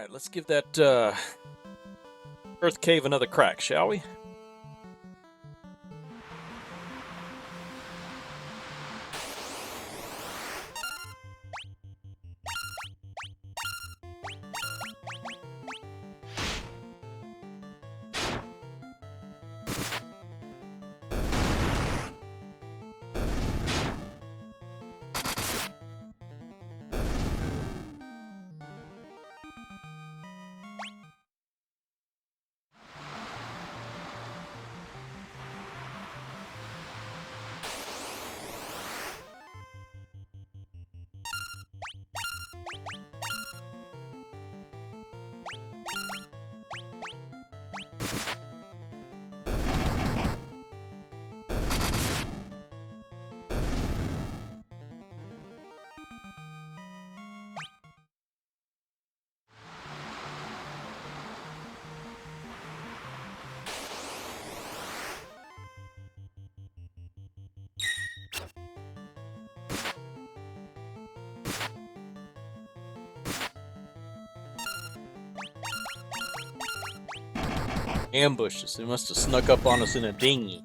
Alright, let's give that Earth Cave another crack, shall we? Ambushed us. They must have snuck up on us in a dinghy.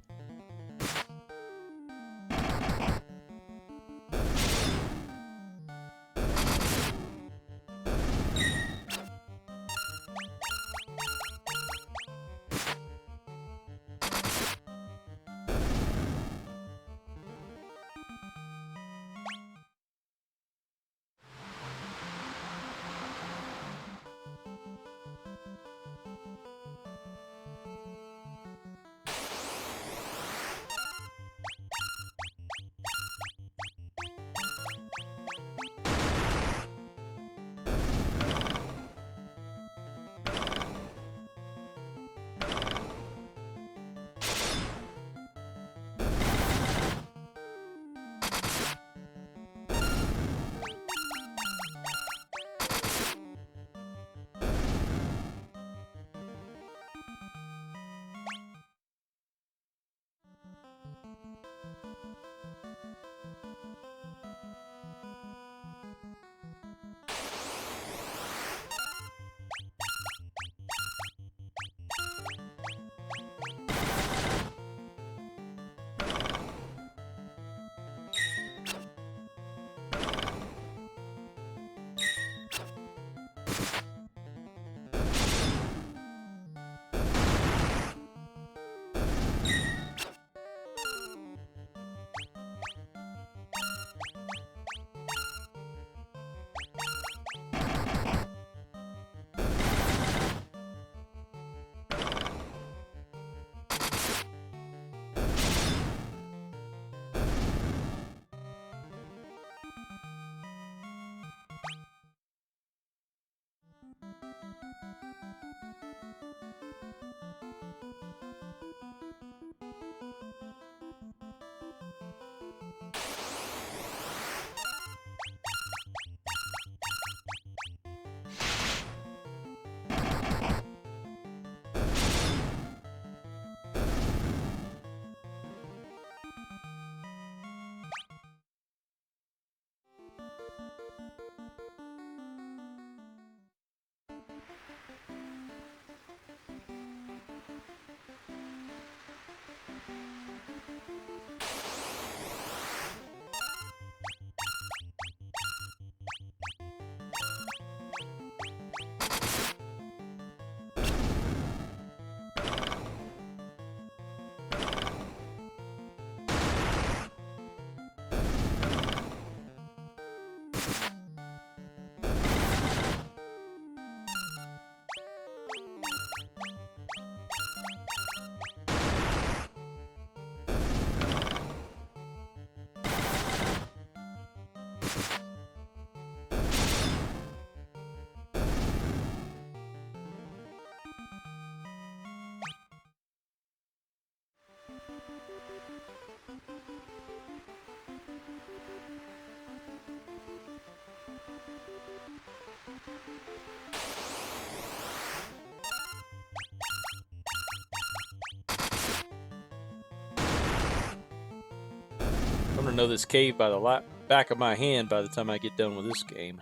I'm gonna know this cave by the back of my hand by the time I get done with this game.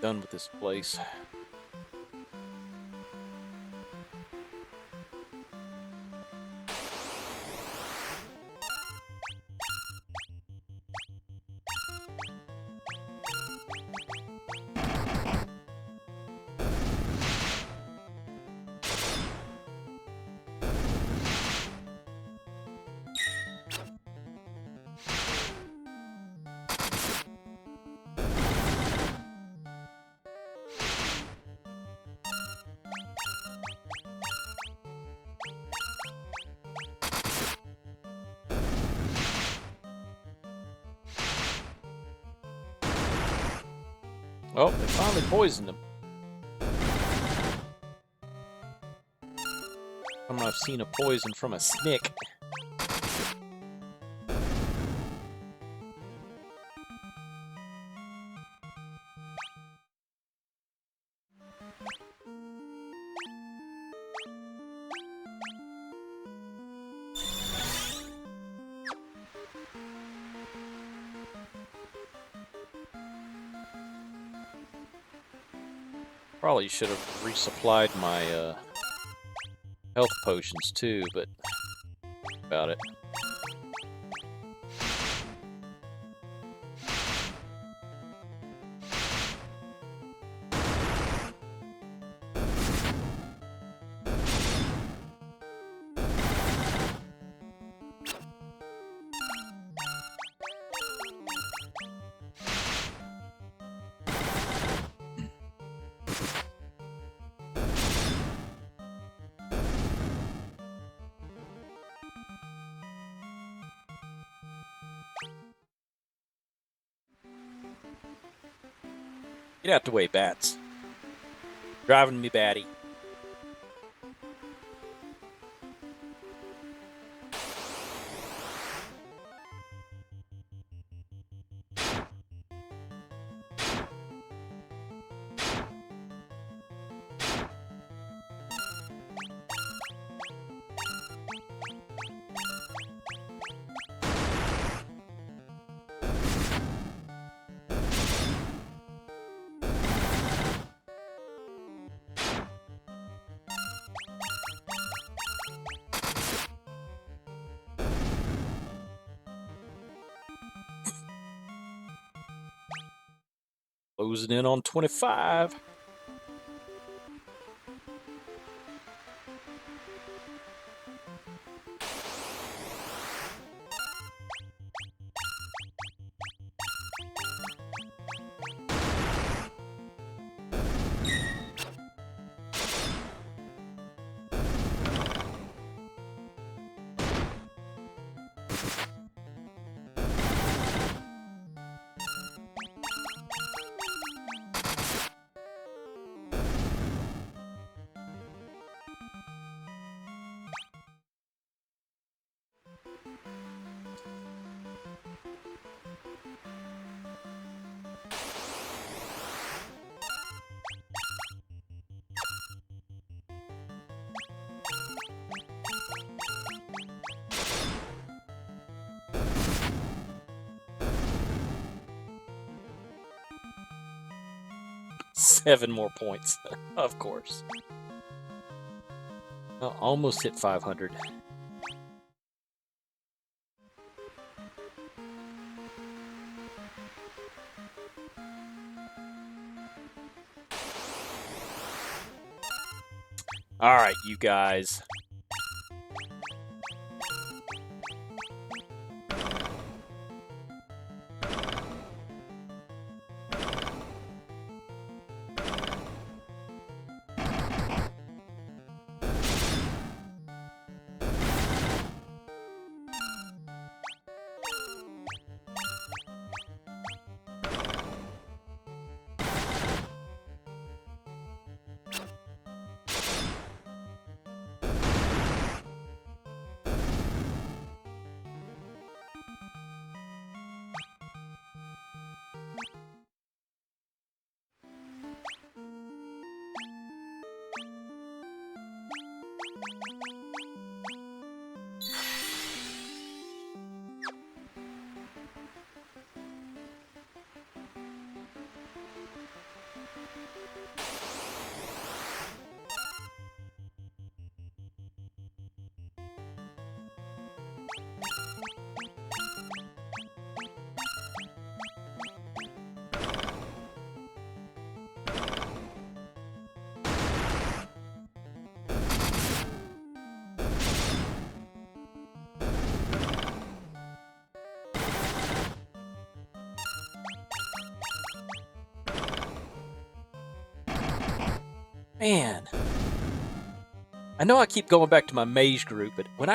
Done with this place. Oh, they finally poisoned him. I've seen a poison from a snick. Probably should have resupplied my health potions too, but about it. Get out the way, bats. Driving me batty. Closing in on 25. Seven more points, of course. Well, almost hit 500. All right, you guys. Man, I know I keep going back to my mage group, but when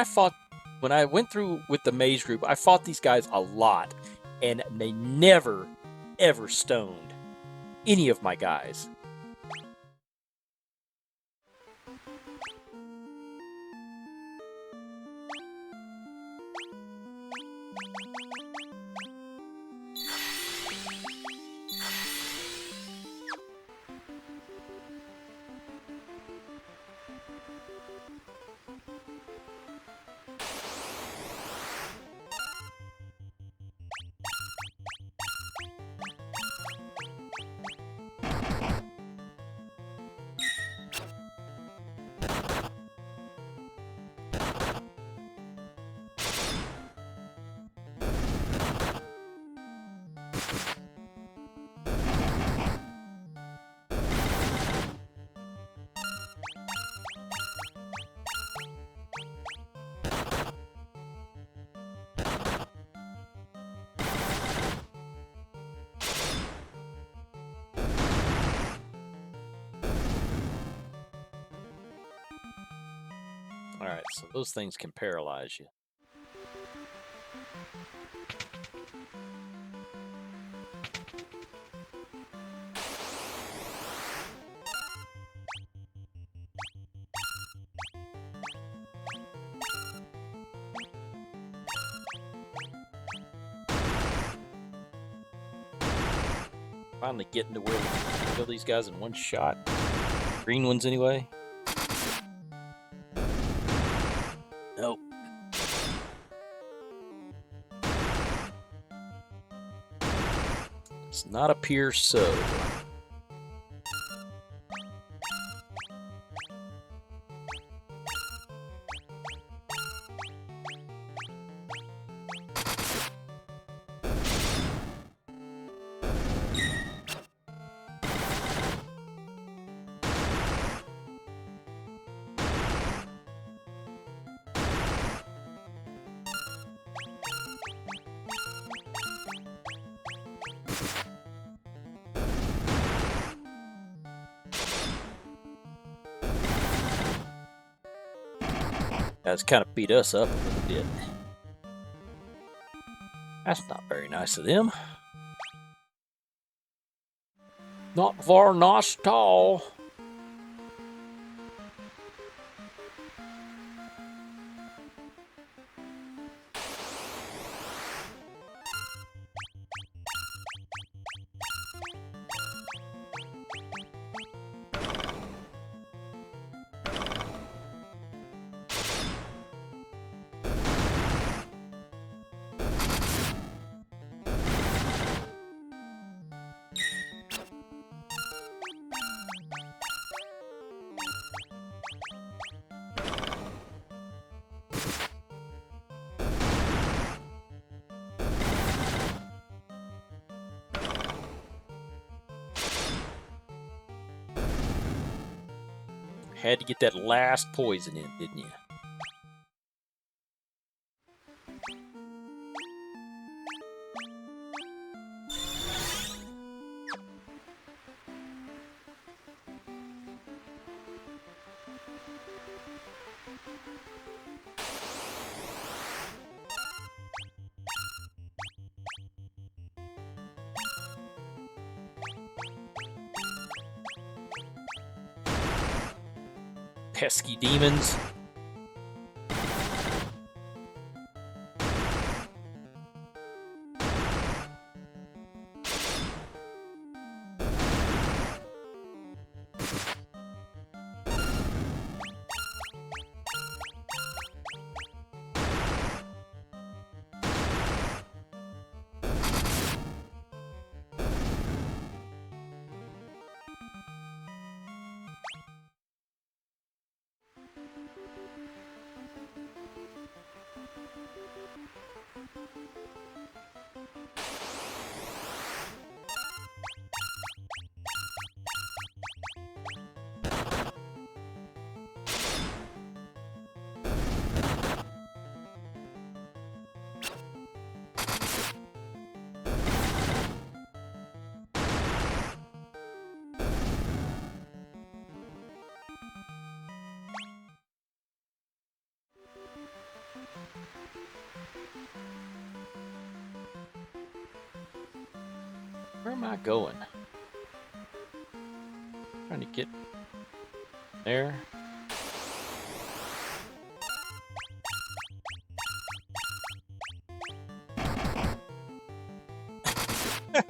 I went through with the mage group, I fought these guys a lot, and they never, ever stoned any of my guys. Alright, so those things can paralyze you. Finally getting to where we can kill these guys in one shot. Green ones, anyway. Nope. Does not appear so. That's kind of beat us up a little bit. That's not very nice of them. Not very nice at all. Had to get that last poison in, didn't you? Pesky demons. Where am I going? Trying to get there.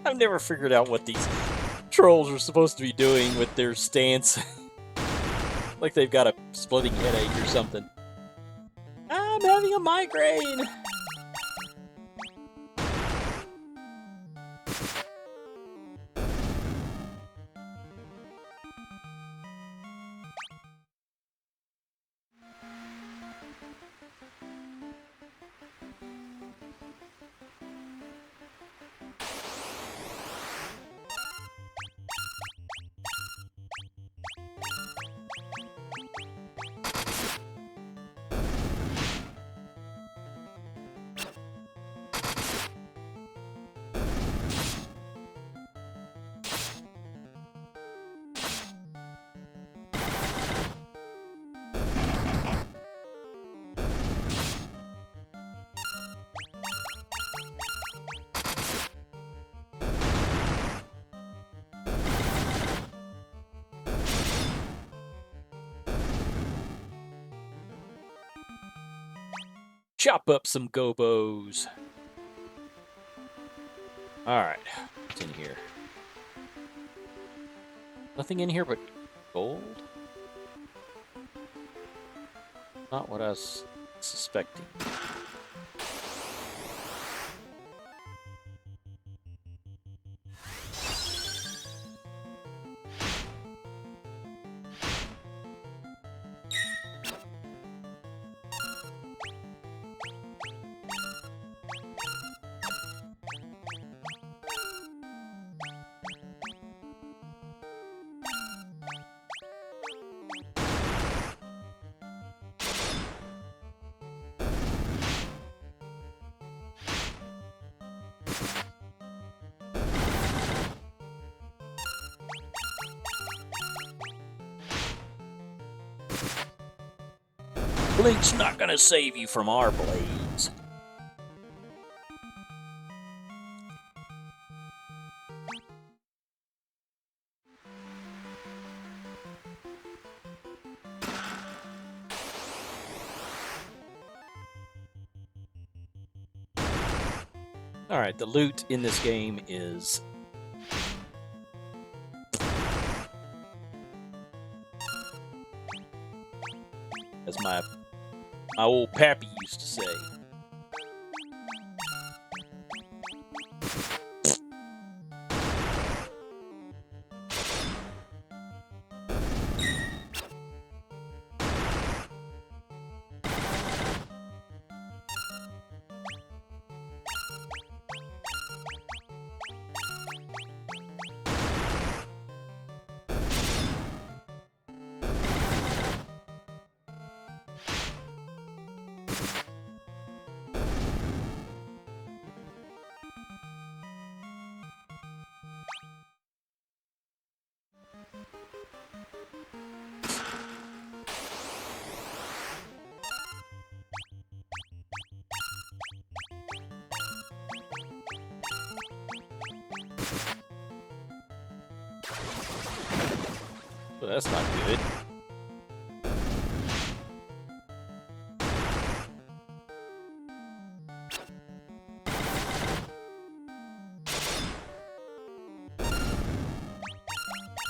I've never figured out what these trolls are supposed to be doing with their stance. Like they've got a splitting headache or something. I'm having a migraine! Chop up some gobos. Alright, what's in here? Nothing in here but gold? Not what I was suspecting. Blink's not gonna save you from our blades. Alright, the loot in this game is... as my old pappy used to say. Well, that's not good.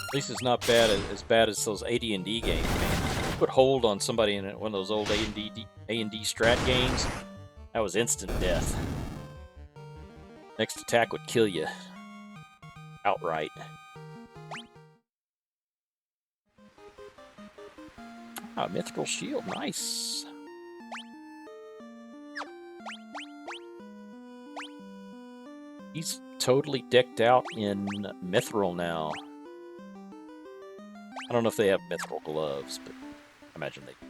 At least it's not as bad as those AD&D games, man. Put hold on somebody in one of those old A&D strat games. That was instant death. Next attack would kill you outright. Ah, mythical shield, nice. He's totally decked out in mithril now. I don't know if they have mithril gloves, but I imagine they do.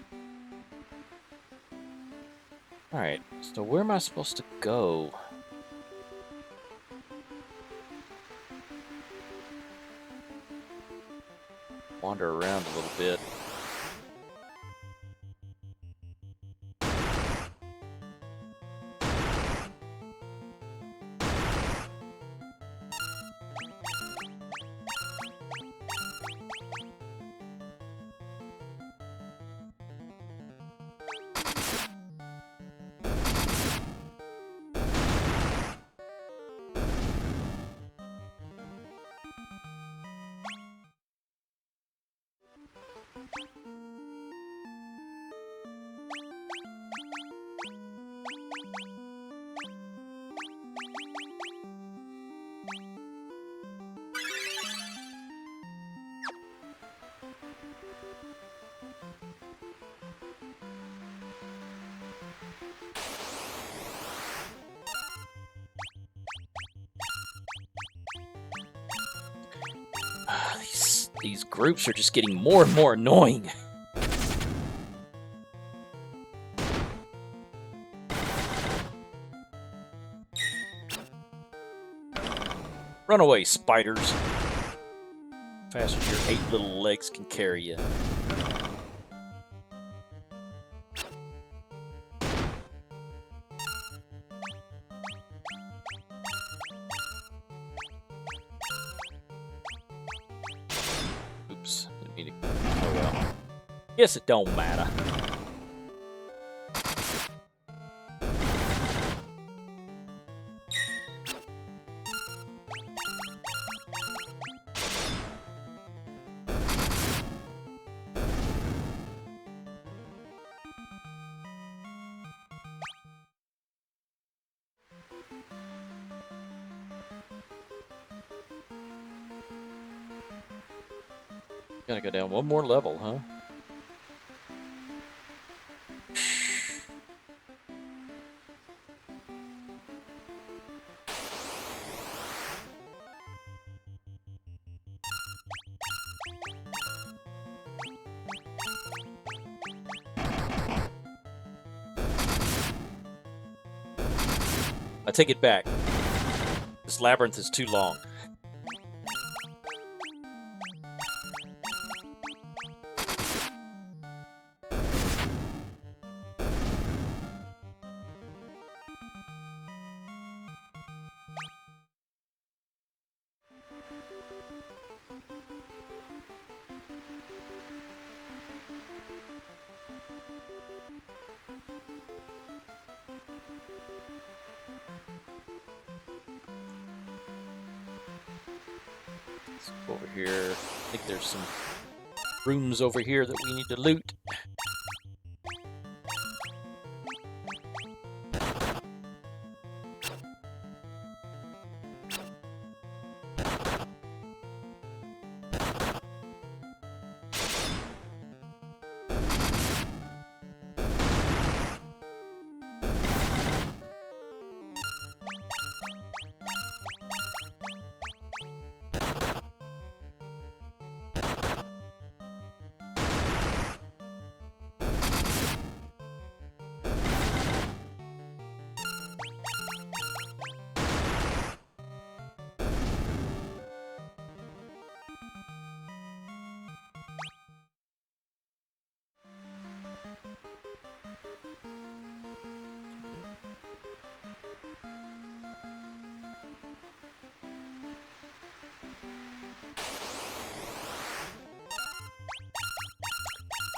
Alright, so where am I supposed to go? Wander around a little bit. These groups are just getting more and more annoying. Run away, spiders. Fast as your 8 little legs can carry you. Oops. Didn't mean to... Oh well. Guess it don't matter. Gotta go down one more level, huh? I take it back. This labyrinth is too long. Let's go over here. I think there's some rooms over here that we need to loot.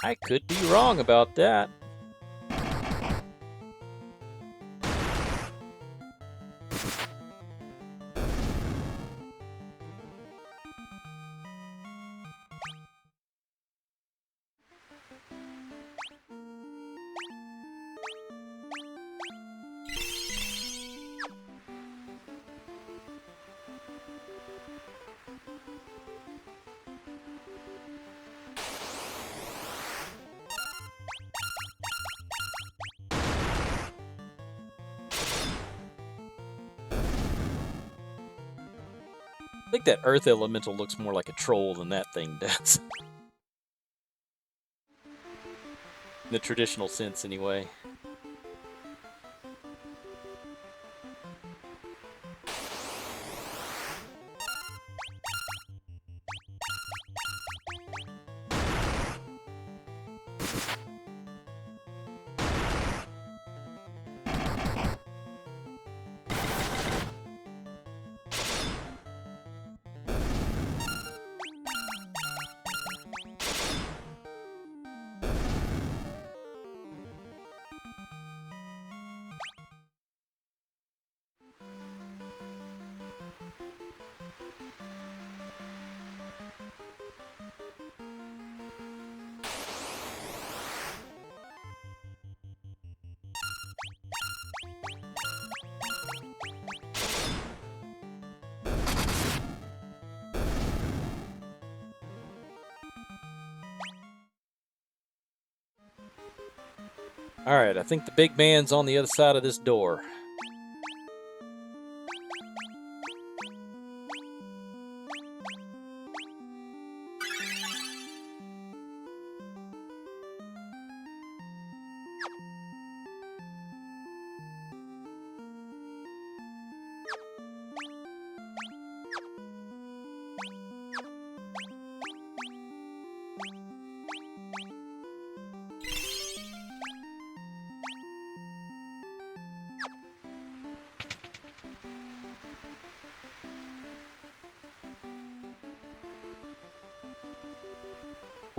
I could be wrong about that. I think that earth elemental looks more like a troll than that thing does. In the traditional sense, anyway. Alright, I think the big man's on the other side of this door.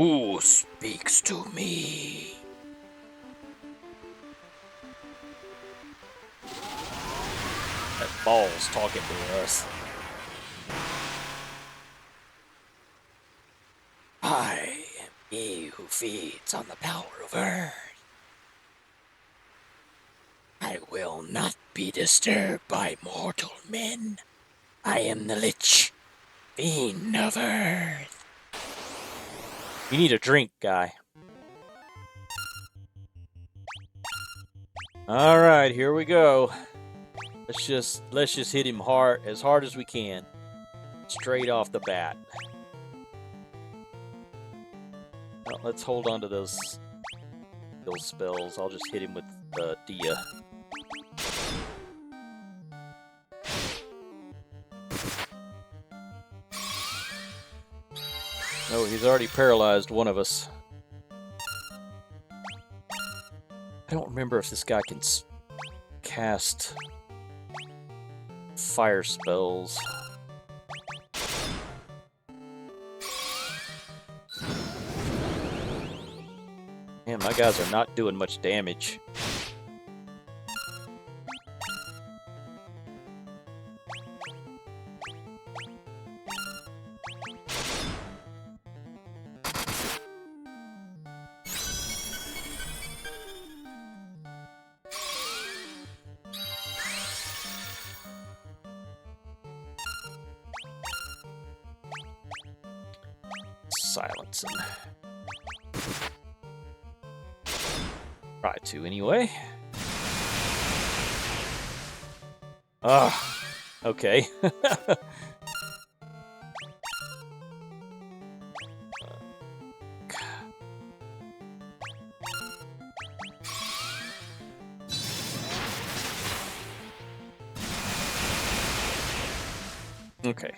Who speaks to me? That ball's talking to us. I am he who feeds on the power of Earth. I will not be disturbed by mortal men. I am the Lich, fiend of Earth. You need a drink, guy. All right, here we go. Let's just hit him as hard as we can, straight off the bat. Well, let's hold on to those spells. I'll just hit him with Dia. Oh, he's already paralyzed one of us. I don't remember if this guy can cast fire spells. Man, my guys are not doing much damage. Silencing. Try to anyway. Okay. Okay,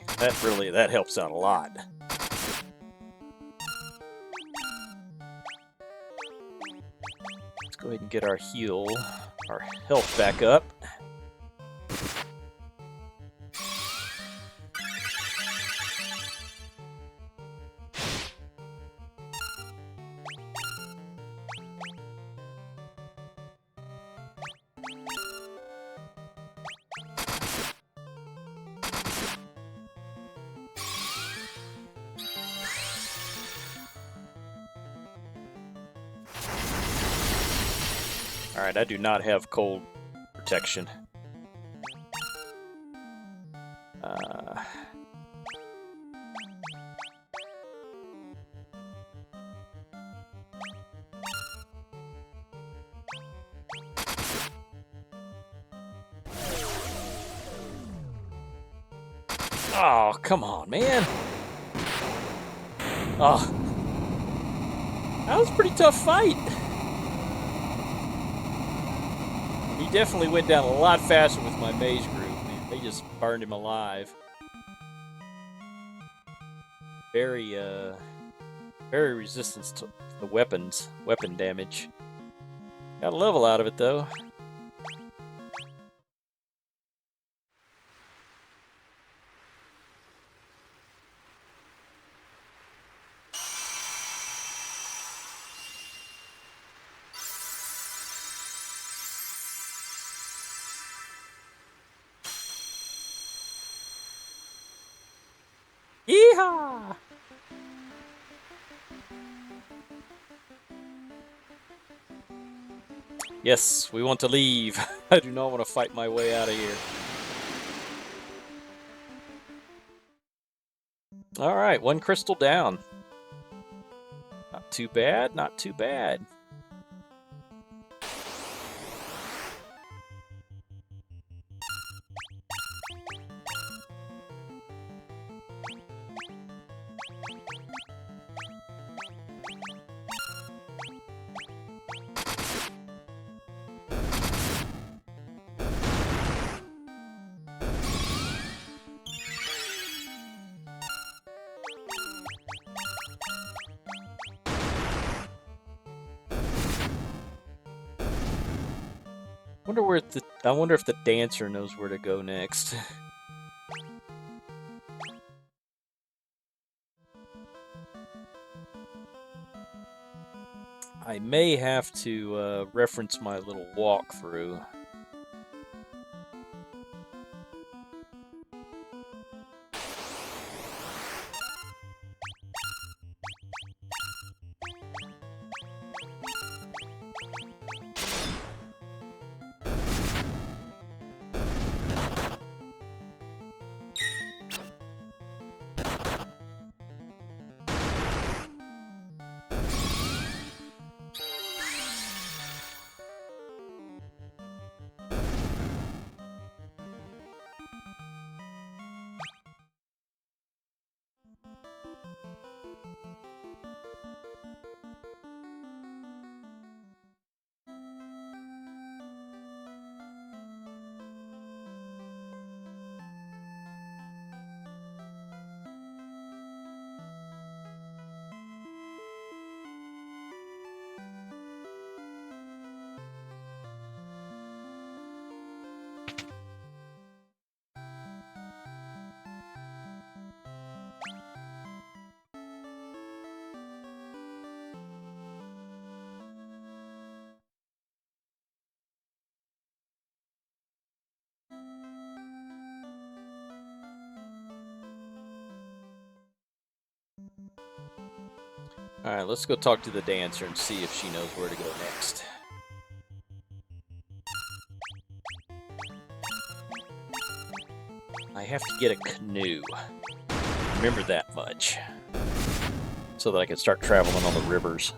that helps out a lot. Let's go ahead and get our health back up. Alright, I do not have cold protection. Oh, come on, man. Oh. That was a pretty tough fight. He definitely went down a lot faster with my mage group, man. They just burned him alive. Very resistant to the weapon damage. Got a level out of it, though. Yeehaw! Yes, we want to leave. I do not want to fight my way out of here. Alright, one crystal down. Not too bad, not too bad. I wonder if the dancer knows where to go next. I may have to reference my little walkthrough. Alright, let's go talk to the dancer and see if she knows where to go next. I have to get a canoe. Remember that much. So that I can start traveling on the rivers.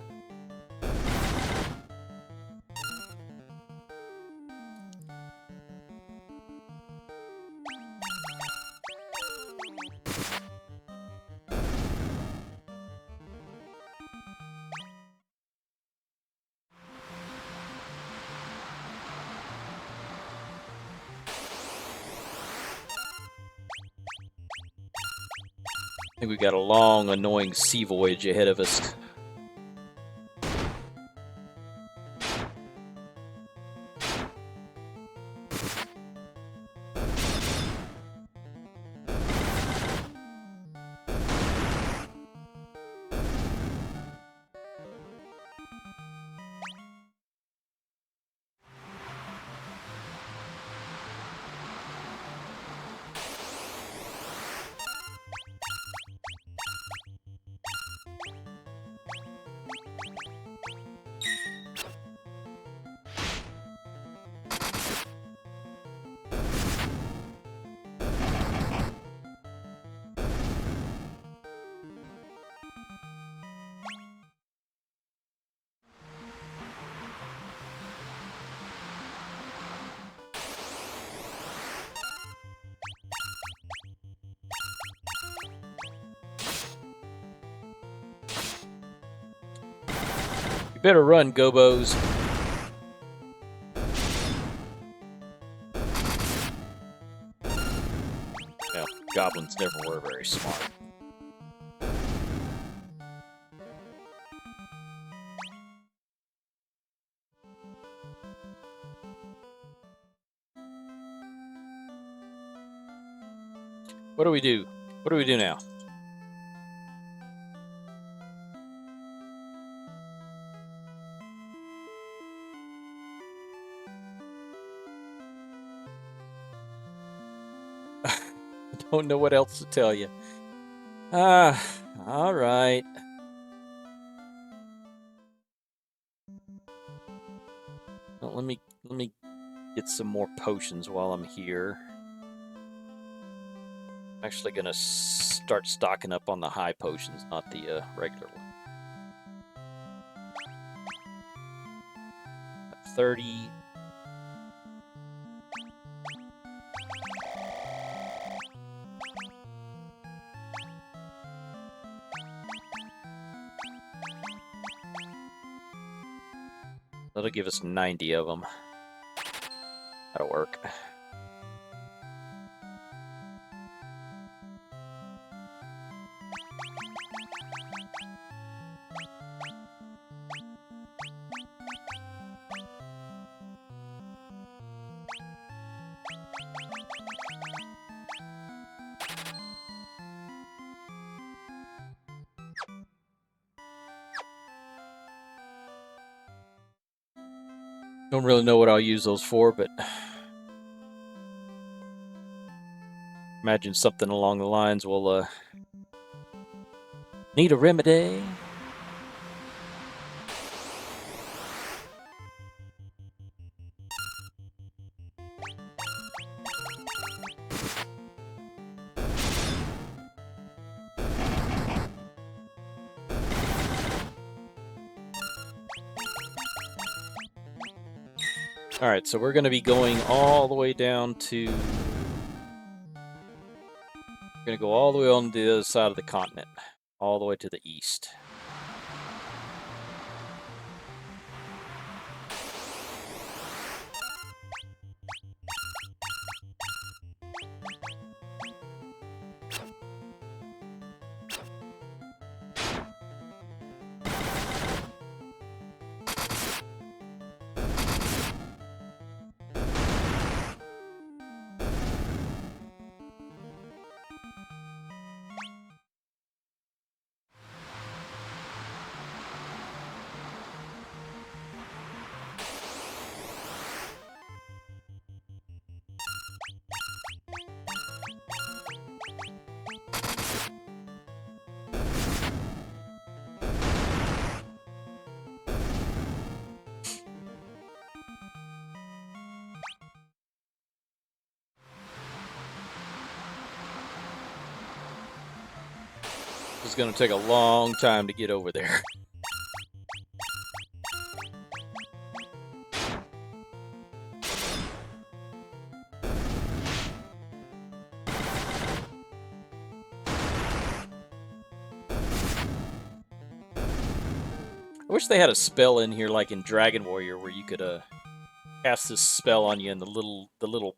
I think we got a long, annoying sea voyage ahead of us. Better run, gobos. Well, goblins never were very smart. What do we do? What do we do now? Don't know what else to tell you. All right. Well, let me get some more potions while I'm here. I'm actually gonna start stocking up on the high potions, not the regular one. 30. That'll give us 90 of them. That'll work. Don't really know what I'll use those for, but imagine something along the lines will need a remedy. All right, so we're going to be going all the way down to... We're going to go all the way on the other side of the continent, all the way to the east. It's going to take a long time to get over there. I wish they had a spell in here like in Dragon Warrior where you could cast this spell on you and the little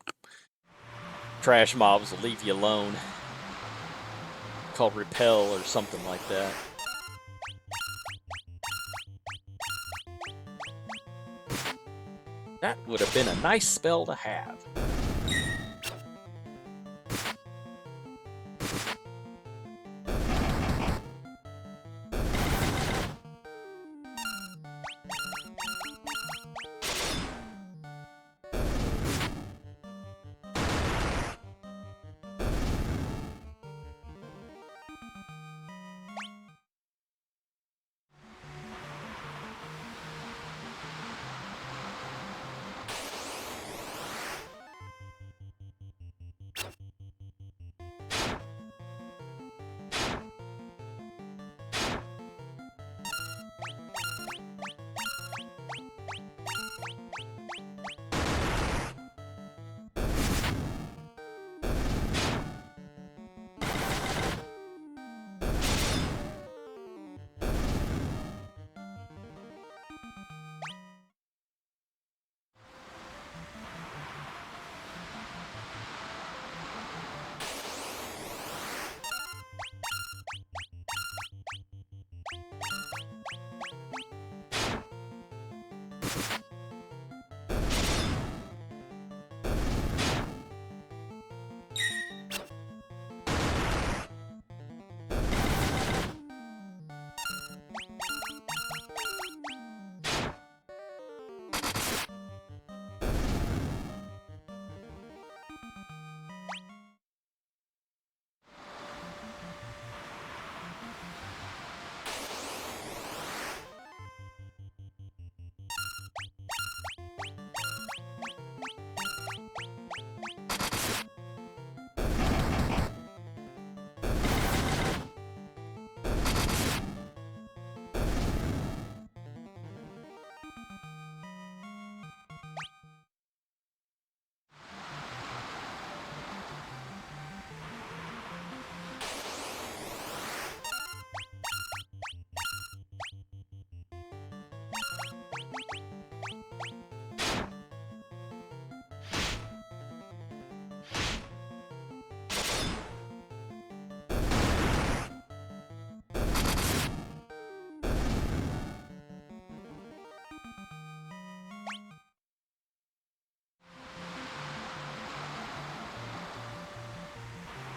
trash mobs will leave you alone. Called Repel or something like that. That would have been a nice spell to have.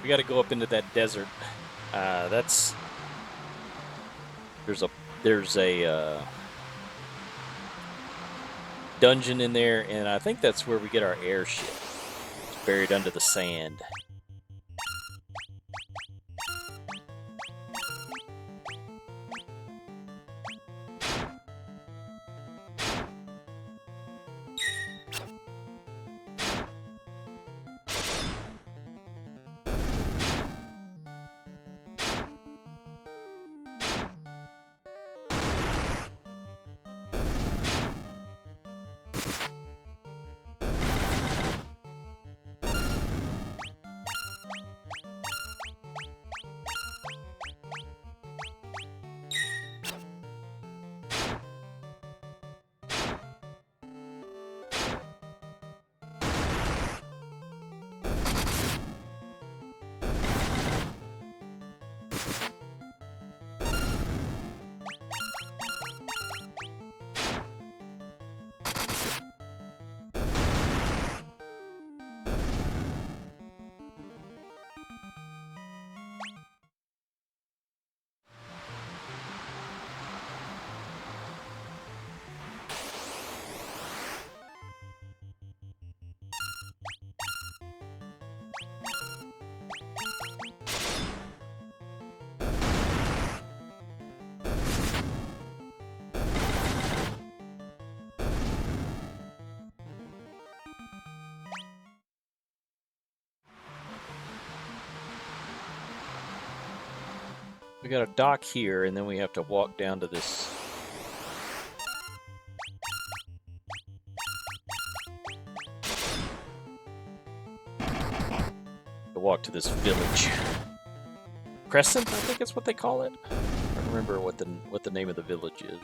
We got to go up into that desert. There's a dungeon in there, and I think that's where we get our airship. It's buried under the sand. We got a dock here, and then we have to walk down to this. Walk to this village. Crescent, I think that's what they call it. I don't remember what the name of the village is.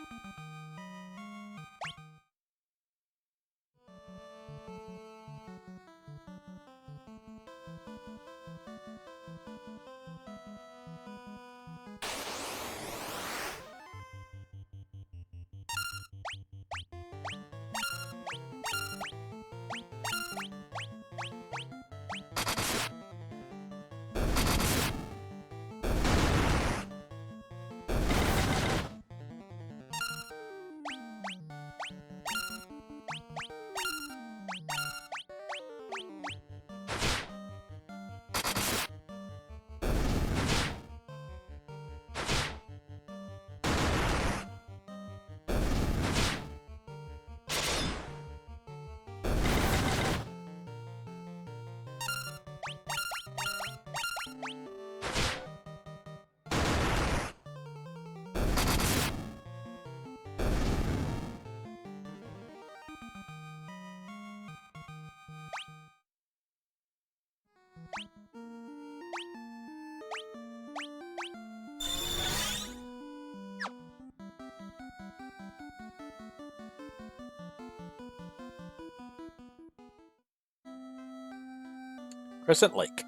Crescent Lake.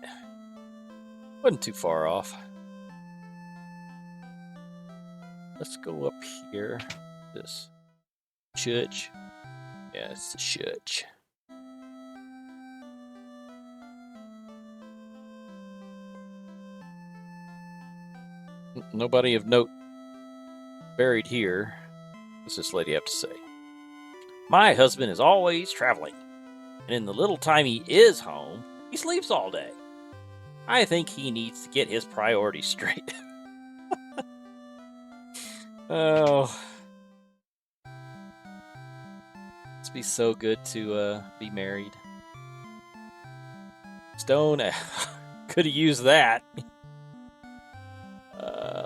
Wasn't too far off. Let's go up here. This church. Yeah, it's the church. Nobody of note buried here. What's this lady have to say? My husband is always traveling, and in the little time he is home, he sleeps all day. I think he needs to get his priorities straight. Oh. Must be so good to be married. Stone, could have used that.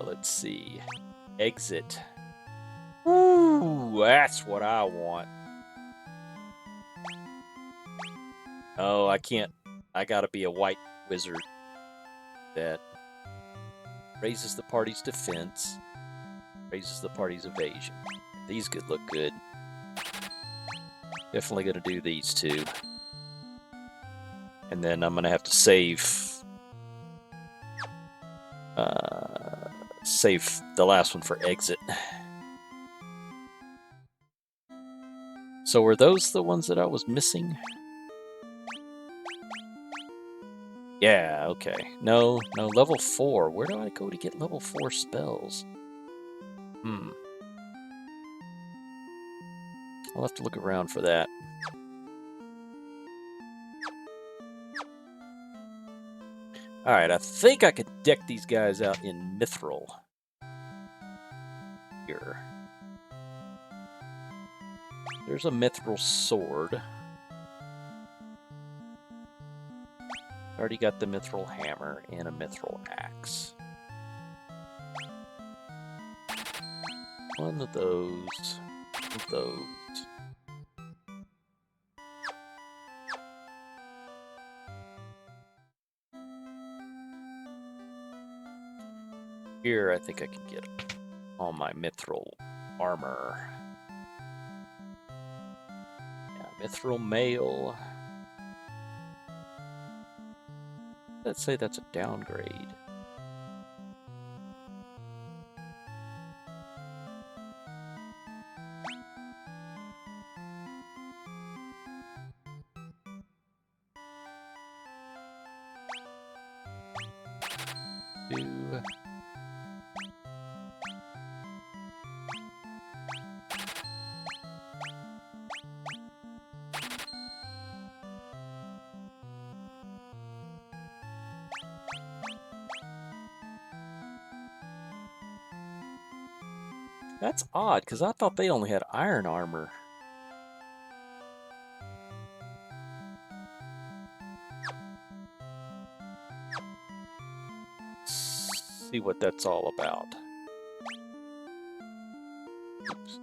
Let's see. Exit. Ooh, that's what I want. Oh, I can't. I gotta be a white wizard that raises the party's defense, raises the party's evasion. These could look good. Definitely gonna do these two. And then I'm gonna have to save the last one for exit. So were those the ones that I was missing? Yeah, okay. No, level 4. Where do I go to get level 4 spells? I'll have to look around for that. Alright, I think I could deck these guys out in Mithril. Here. There's a Mithril sword. Already got the Mithril hammer and a Mithril axe. One of those. One of those. Here, I think I can get all my Mithril armor. Yeah, Mithril mail. Let's say that's a downgrade. Two. That's odd, because I thought they only had iron armor. Let's see what that's all about. Oops.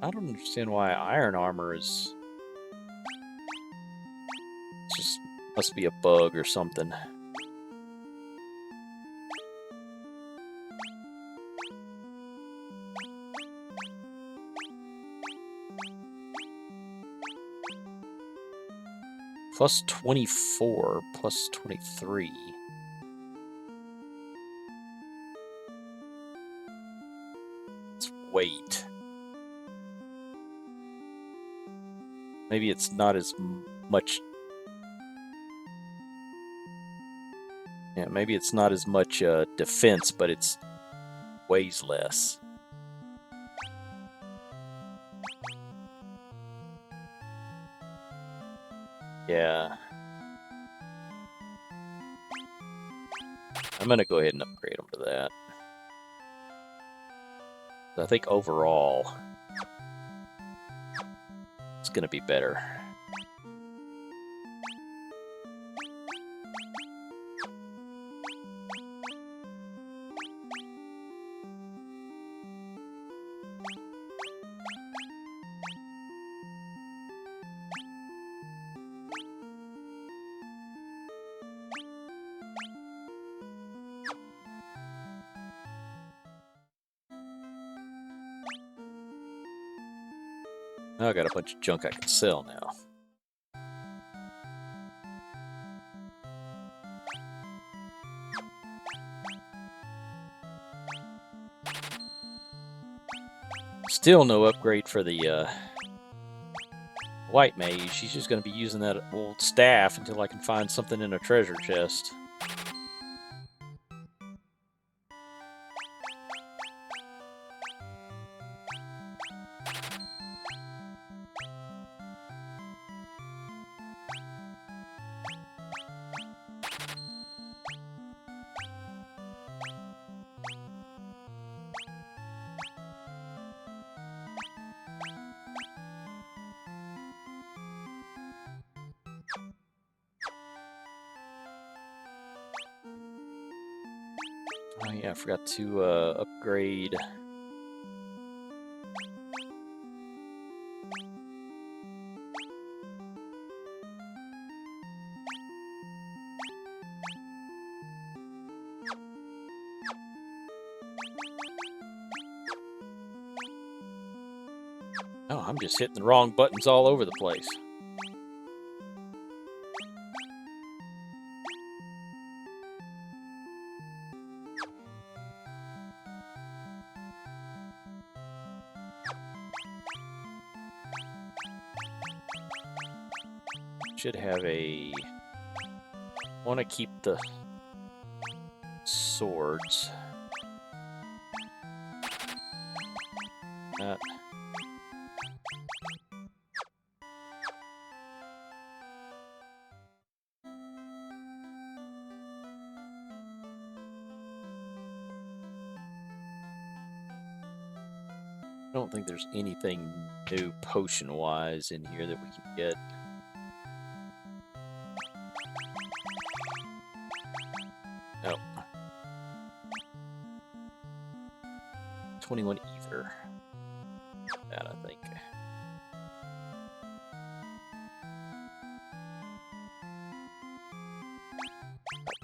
I don't understand why iron armor is. It's just must be a bug or something. Plus 24, plus 23. It's weight. Maybe it's not as much. Yeah, maybe it's not as much defense, but it's weighs less. Yeah. I'm gonna go ahead and upgrade them to that. I think overall, it's gonna be better. Now I got a bunch of junk I can sell now. Still no upgrade for the white mage. She's just going to be using that old staff until I can find something in a treasure chest. Oh yeah, I forgot to upgrade. Oh, I'm just hitting the wrong buttons all over the place. Should have a... want to keep the swords. That. I don't think there's anything new potion-wise in here that we can get. No. 21 ether. That, I think.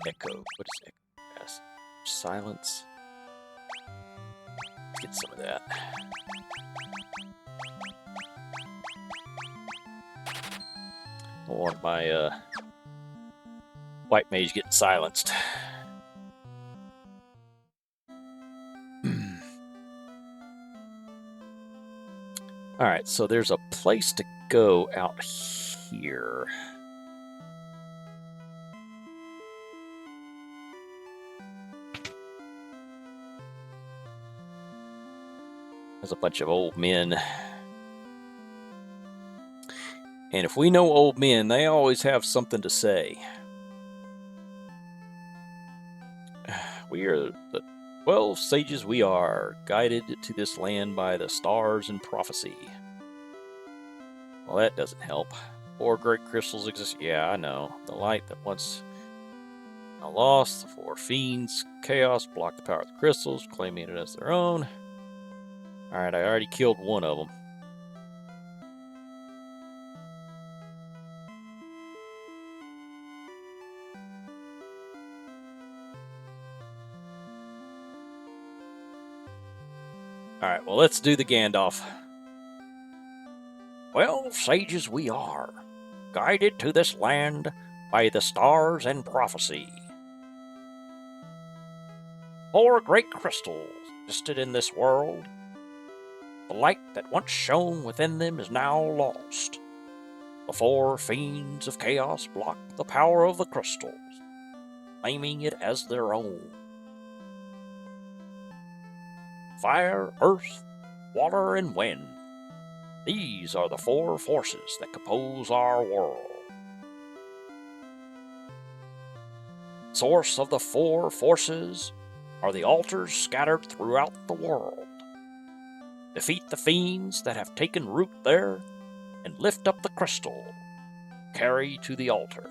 Echo. What is echo? Yes. Silence. Let's get some of that. I want my white mage getting silenced. Alright, so there's a place to go out here. There's a bunch of old men. And if we know old men, they always have something to say. We are the 12 sages we are, guided to this land by the stars and prophecy. Well, that doesn't help. 4 great crystals exist. Yeah, I know. The light that once now lost, the 4 fiends, chaos, block the power of the crystals, claiming it as their own. Alright, I already killed one of them. Alright, well, let's do the Gandalf. 12 sages we are, guided to this land by the stars and prophecy. 4 great crystals existed in this world. The light that once shone within them is now lost. The 4 fiends of chaos block the power of the crystals, claiming it as their own. Fire, earth, water, and wind. These are the 4 forces that compose our world. Source of the 4 forces are the altars scattered throughout the world. Defeat the fiends that have taken root there, and lift up the crystal, carry to the altar.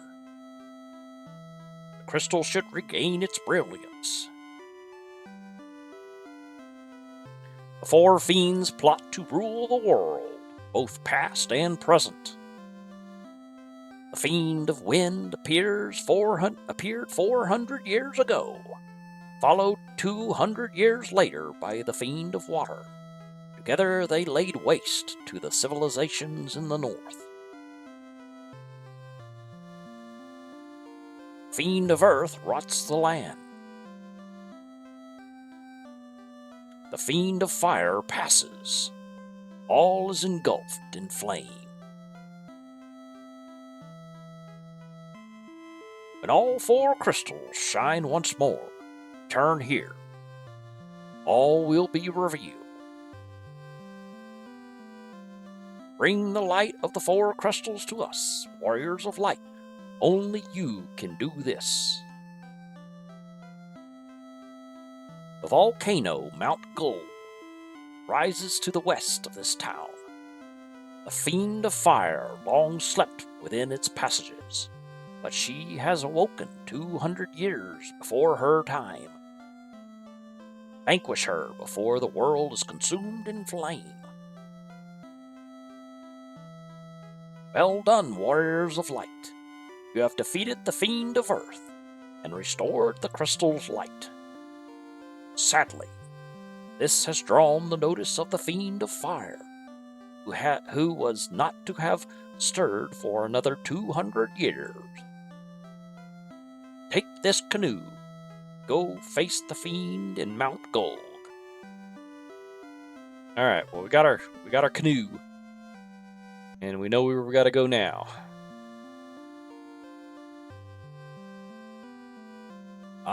The crystal should regain its brilliance. The 4 fiends plot to rule the world, both past and present. The fiend of wind appeared 400 years ago, followed 200 years later by the fiend of water. Together they laid waste to the civilizations in the north. Fiend of earth rots the land. The fiend of fire passes. All is engulfed in flame. When all 4 crystals shine once more, turn here. All will be revealed. Bring the light of the 4 crystals to us, warriors of light. Only you can do this. The volcano Mount Gulp rises to the west of this town. The fiend of fire long slept within its passages, but she has awoken 200 years before her time. Vanquish her before the world is consumed in flame. Well done, warriors of light. You have defeated the fiend of earth and restored the crystal's light. Sadly, this has drawn the notice of the fiend of fire, who was not to have stirred for another 200 years. Take this canoe. Go face the fiend in Mount Gulg. All right. Well, we got our canoe, and we know where we got to go now.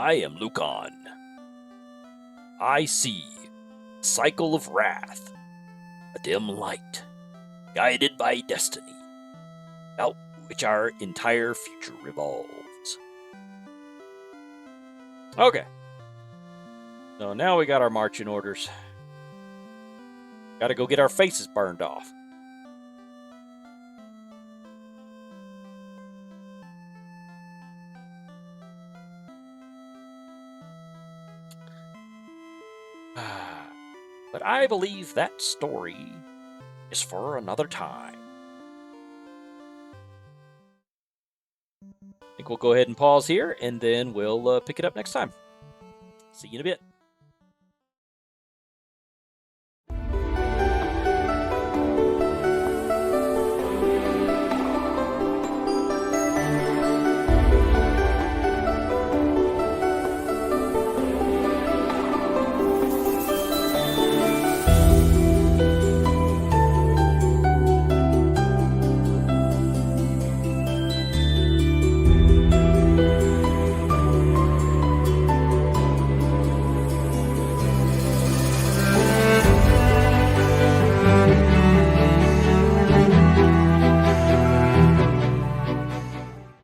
I am Lucan. I see a cycle of wrath, a dim light, guided by destiny, about which our entire future revolves. Okay. So now we got our marching orders. Gotta go get our faces burned off. But I believe that story is for another time. I think we'll go ahead and pause here, and then we'll pick it up next time. See you in a bit.